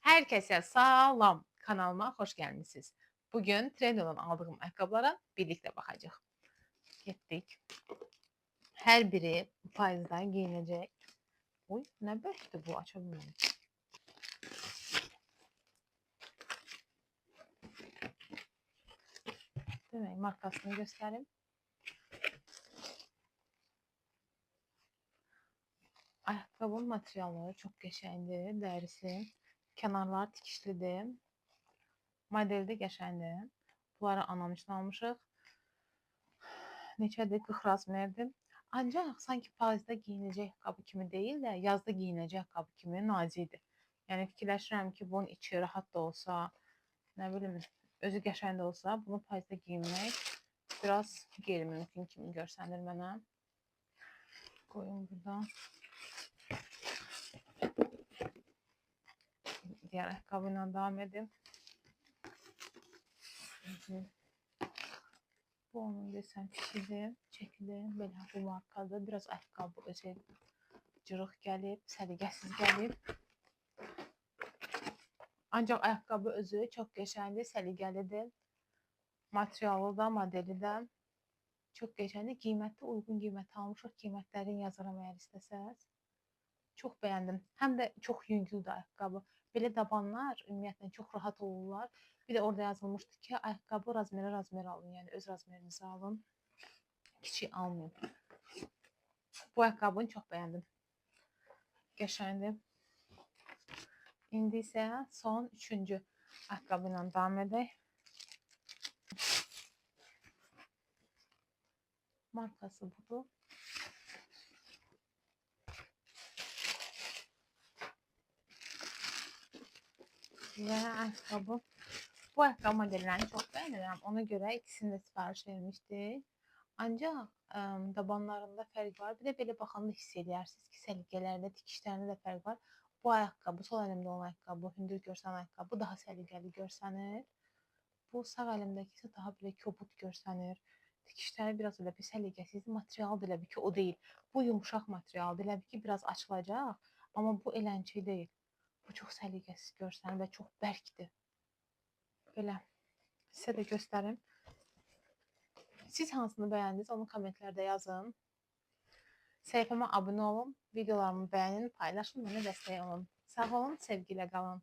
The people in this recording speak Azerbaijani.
Herkese salam. Kanalıma hoş gelmişsiniz. Bugün Trendyol'dan aldığım ayakkabılara birlikte bakacağız. Gittik. Her biri faizden giyinecek. Uy ne böldü bu açabilirim. Demek markasını göstereyim. Ayakkabının materialları çok geçerli, derisi. Kenarlar dikişlidir. Modeli de geçerli. Bunları anlamışın almışıq. Neçədir? 40 razmerdir. Ancaq sanki payızda giyinəcək ayaqqabı kimi deyil də, yazda giyinəcək ayaqqabı kimi nazikdir. Yəni fikirləşirəm ki, bunun içi rahat da olsa, nə bilim, özü qəşəng də olsa, bunu payızda geyinmək biraz qeyri-mümkün kimi görsənir mənə. Qoyum burada. Digər ayaqqabı ilə davam edim. Bu onun desəm fikridir, çəkilir, belə bu markadır. Biraz ayaqqabı özü cırıq gəlib, səliqəsiz gəlib. Ancaq ayaqqabı özü çox qəşəngdir, səliqəlidir. Materialı da, modeli də çox qəşəngdir. Qiymətli, uyğun qiymətə almışıq. Qiymətlərini yazaram əgər istəsəz. Çox bəyəndim. Həm də çox yüngüldür ayaqqabı. Belə dabanlar ümumiyyətlə çox rahat olurlar. Bir də orada yazılmışdı ki, ayaqqabı razmer alın. Yəni öz razmerinizi alın. Kiçik almayın. Bu ayaqqabını çox bəyəndim. Qəşəngdir. İndi isə son 3-cü ayaqqabı ilə davam edək. Markası budur. Və ayaqqabı. Bu ayaqqabı modellərini çox bəyənirəm. Ona görə ikisini də sifariş vermişdik. Ancaq dabanlarında fərq var. Bir də belə baxanda hiss edərsiniz ki, səliqələrində, tikişlərində də fərq var. Bu ayaqqabı, sol əlimdə olan ayaqqabı, hündür görsənən ayaqqabı daha səliqəli görsənir. Bu sağ əlimdəki isə daha belə kobud görsənir. Tikişləri biraz elə bir səliqəsiz, material da elə bir ki, o deyil. Bu yumuşaq materialdır, elə bir ki, biraz açılacaq, amma bu elənçi deyil. Bu çox səliqəsiz görsənir və çox bərkdir. Belə sizə də göstərim. Siz hansını bəyəndiniz, onu kommentlərdə yazın. Səhifəmə abunə olun, videolarımı bəyənin, paylaşın, mənə dəstək olun. Sağ olun, sevgilə qalın.